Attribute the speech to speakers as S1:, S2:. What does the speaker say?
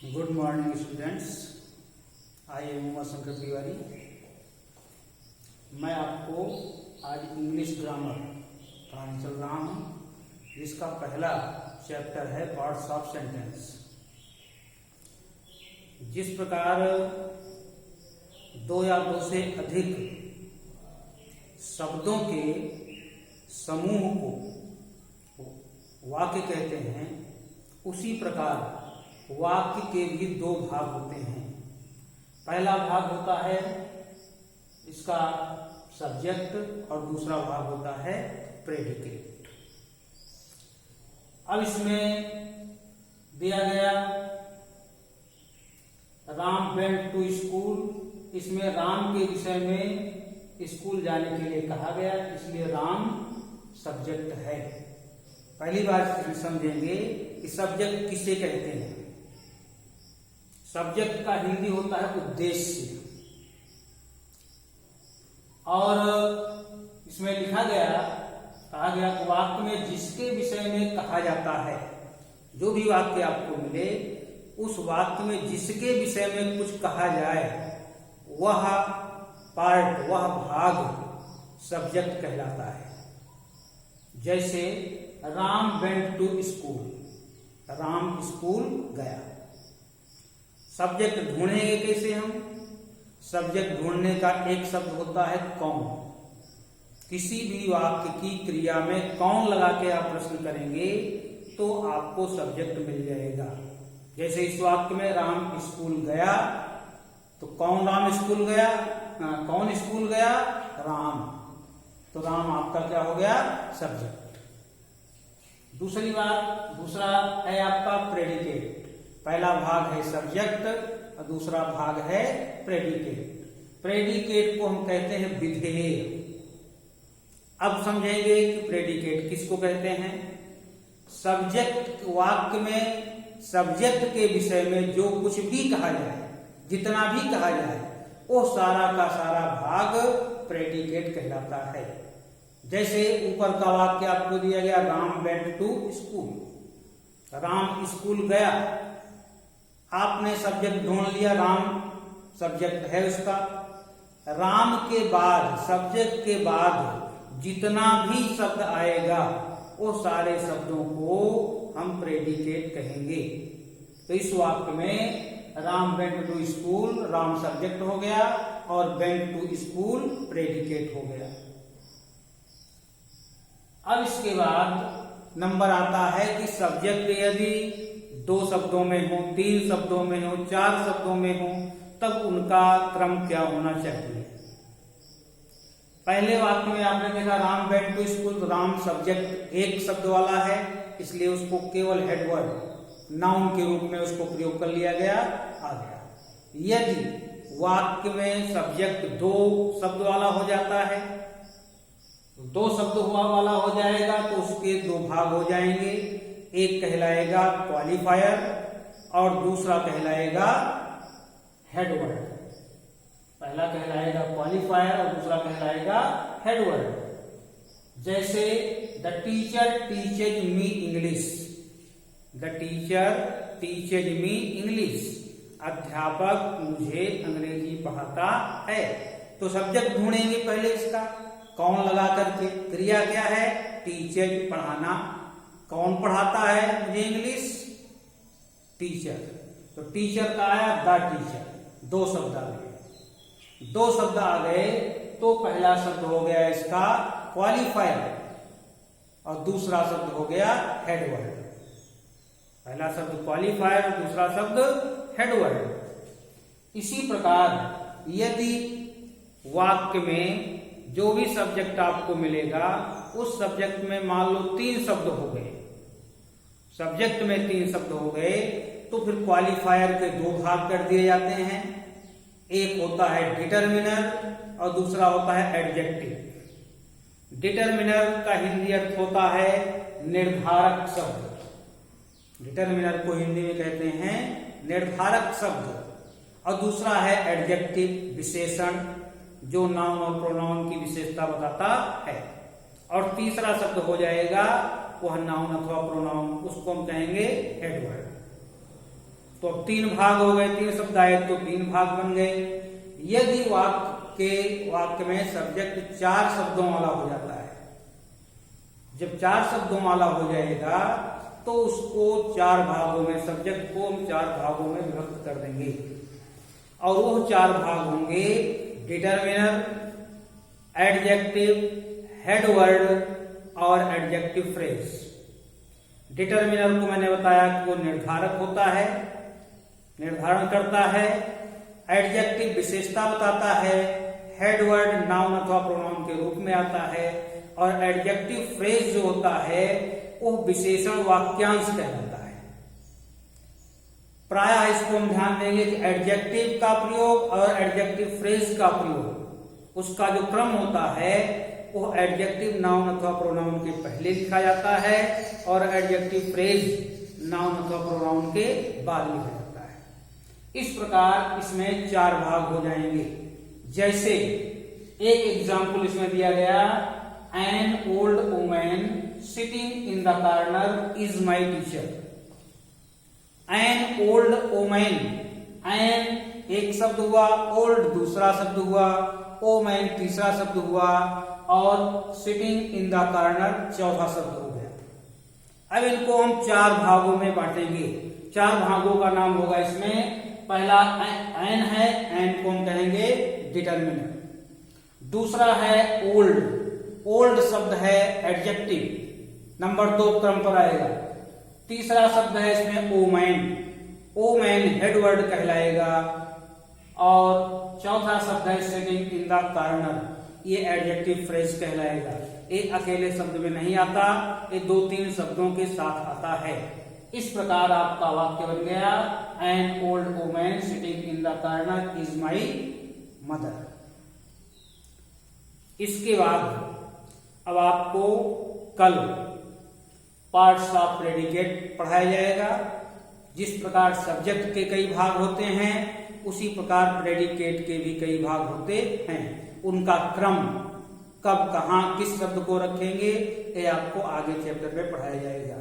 S1: Good morning students. I am Uma Shankar Tiwari. मैं आपको आज इंग्लिश ग्रामर पढ़ाने चल रहा हूँ, जिसका पहला चैप्टर है पार्ट्स ऑफ सेंटेंस। जिस प्रकार दो या दो से अधिक शब्दों के समूह को वाक्य कहते हैं, उसी प्रकार वाक्य के भी दो भाग होते हैं। पहला भाग होता है इसका सब्जेक्ट और दूसरा भाग होता है प्रेडिकेट। अब इसमें दिया गया राम वेंट टू स्कूल। इसमें राम के विषय में स्कूल जाने के लिए कहा गया, इसलिए राम सब्जेक्ट है। पहली बार समझेंगे कि सब्जेक्ट किसे कहते हैं। सब्जेक्ट का हिंदी होता है उद्देश्य, और इसमें लिखा गया कहा गया वाक्य में जिसके विषय में कहा जाता है। जो भी वाक्य आपको मिले, उस वाक्य में जिसके विषय में कुछ कहा जाए, वह पार्ट, वह भाग सब्जेक्ट कहलाता है। जैसे Ram went to school, Ram school गया। सब्जेक्ट ढूंढेंगे कैसे हम? सब्जेक्ट ढूंढने का एक शब्द होता है कौन। किसी भी वाक्य की क्रिया में कौन लगा के आप प्रश्न करेंगे तो आपको सब्जेक्ट मिल जाएगा। जैसे इस वाक्य में राम स्कूल गया, तो कौन राम स्कूल गया? कौन स्कूल गया? राम। तो राम आपका क्या हो गया? सब्जेक्ट। दूसरी बात, दूसरा है आपका प्रेडिकेट। पहला भाग है सब्जेक्ट और दूसरा भाग है प्रेडिकेट। प्रेडिकेट को हम कहते हैं विधेय। अब समझेंगे कि प्रेडिकेट किसको कहते हैं। सब्जेक्ट वाक्य में सब्जेक्ट के विषय में जो कुछ भी कहा जाए, जितना भी कहा जाए, वो सारा का सारा भाग प्रेडिकेट कहलाता है। जैसे ऊपर का वाक्य आपको दिया गया, Ram went to school, Ram school गया। आपने सब्जेक्ट ढूंढ लिया, राम सब्जेक्ट है उसका। राम के बाद, सब्जेक्ट के बाद जितना भी शब्द आएगा, वो सारे शब्दों को हम प्रेडिकेट कहेंगे। तो इस वाक्य में Ram went to school, Ram subject हो गया और वेंट टू स्कूल प्रेडिकेट हो गया। अब इसके बाद नंबर आता है कि सब्जेक्ट यदि दो शब्दों में हो, तीन शब्दों में हो, चार शब्दों में हो, तब उनका क्रम क्या होना चाहिए। पहले वाक्य में आपने देखा Ram went to school, Ram subject एक शब्द वाला है, इसलिए उसको केवल हेडवर्ड नाउन के रूप में उसको प्रयोग कर लिया गया, आ गया। यदि वाक्य में सब्जेक्ट दो शब्द वाला हो जाता है, दो शब्द वाला हो जाएगा, तो उसके दो भाग हो जाएंगे। एक कहलाएगा क्वालिफायर और दूसरा कहलाएगा हेडवर्ड। पहला कहलाएगा क्वालिफायर और दूसरा कहलाएगा हेडवर्ड। जैसे the teacher teaches me English, the teacher teaches me English, अध्यापक मुझे अंग्रेजी पढ़ाता है। तो सब्जेक्ट ढूंढेंगे पहले इसका, कौन लगा करके। क्रिया क्या है? टीचेज, पढ़ाना। कौन पढ़ाता है मुझे इंग्लिश? टीचर। तो टीचर का आया द टीचर, दो शब्द आ गए। दो शब्द आ गए तो पहला शब्द हो गया इसका क्वालिफायर और दूसरा शब्द हो गया हेडवर्ड। पहला शब्द क्वालिफायर, दूसरा शब्द हेडवर्ड। इसी प्रकार यदि वाक्य में जो भी सब्जेक्ट आपको मिलेगा, उस सब्जेक्ट में मान लो तीन शब्द हो गए, सब्जेक्ट में तीन शब्द हो गए, तो फिर क्वालिफायर के दो भाग कर दिए जाते हैं। एक होता है डिटरमिनर और दूसरा होता है एडजेक्टिव। डिटरमिनर का हिंदी अर्थ होता है निर्धारक शब्द। डिटरमिनर को हिंदी में कहते हैं निर्धारक शब्द। और दूसरा है एडजेक्टिव, विशेषण, जो नाउन और प्रोनाउन की विशेषता बताता है। और तीसरा शब्द हो जाएगा वह नाउन अथवा प्रोनाउन, उसको हम कहेंगे हेडवर्ड। तो अब 3 भाग हो गए, 3 शब्द आए तो 3 भाग बन गए। यदि वाक्य में सब्जेक्ट 4 शब्दों वाला हो जाता है, जब 4 शब्दों वाला हो जाएगा तो उसको 4 भागों में, सब्जेक्ट को हम 4 भागों में विभक्त कर देंगे और वो 4 भाग होंगे डिटरमिनर, एडजेक्टिव, हेड वर्ड और एडजेक्टिव फ्रेज। डिटरमिनर को मैंने बताया कि वो निर्धारक होता है, निर्धारण करता है। एडजेक्टिव विशेषता बताता है। हेड वर्ड नाउन अथवा प्रोनाउन के रूप में आता है और एडजेक्टिव फ्रेज जो होता है वो विशेषण वाक्यांश कहलाता है। प्रायः इसको हम ध्यान देंगे कि एडजेक्टिव का प्रयोग और एडजेक्टिव फ्रेज का प्रयोग, उसका जो क्रम होता है वो एडजेक्टिव नाउन अथवा प्रोनाउन के पहले लिखा जाता है और एडजेक्टिव फ्रेज नाउन अथवा प्रोनाउन के बाद लिखा जाता है। इस प्रकार इसमें 4 भाग हो जाएंगे। जैसे एक एग्जाम्पल इसमें दिया गया, an old women sitting in the corner is my teacher. An old women, an एक शब्द हुआ, ओल्ड दूसरा शब्द हुआ, वुमेन तीसरा शब्द हुआ और सिटिंग इन द कॉर्नर चौथा शब्द हो गया। अब इनको हम 4 भागों में बांटेंगे। 4 भागों का नाम होगा इसमें, पहला एन है, एन को हम कहेंगे डिटरमिनर। दूसरा है ओल्ड, ओल्ड शब्द है एडजेक्टिव, नंबर 2 क्रम पर आएगा। तीसरा शब्द है इसमें वुमेन, वुमेन हेड वर्ड कहलाएगा और चौथा शब्द है सिटिंग इन द कॉर्नर, ये एडजेक्टिव फ्रेज कहलाएगा। ये अकेले शब्द में नहीं आता, ये 2-3 शब्दों के साथ आता है। इस प्रकार आपका वाक्य बन गया, an old women sitting in the corner is my mother. इसके बाद अब आपको कल पार्ट्स ऑफ प्रेडिकेट पढ़ाया जाएगा। जिस प्रकार सब्जेक्ट के कई भाग होते हैं उसी प्रकार प्रेडिकेट के भी कई भाग होते हैं। उनका क्रम कब कहाँ किस शब्द को रखेंगे ये आपको आगे चैप्टर में पढ़ाया जाएगा।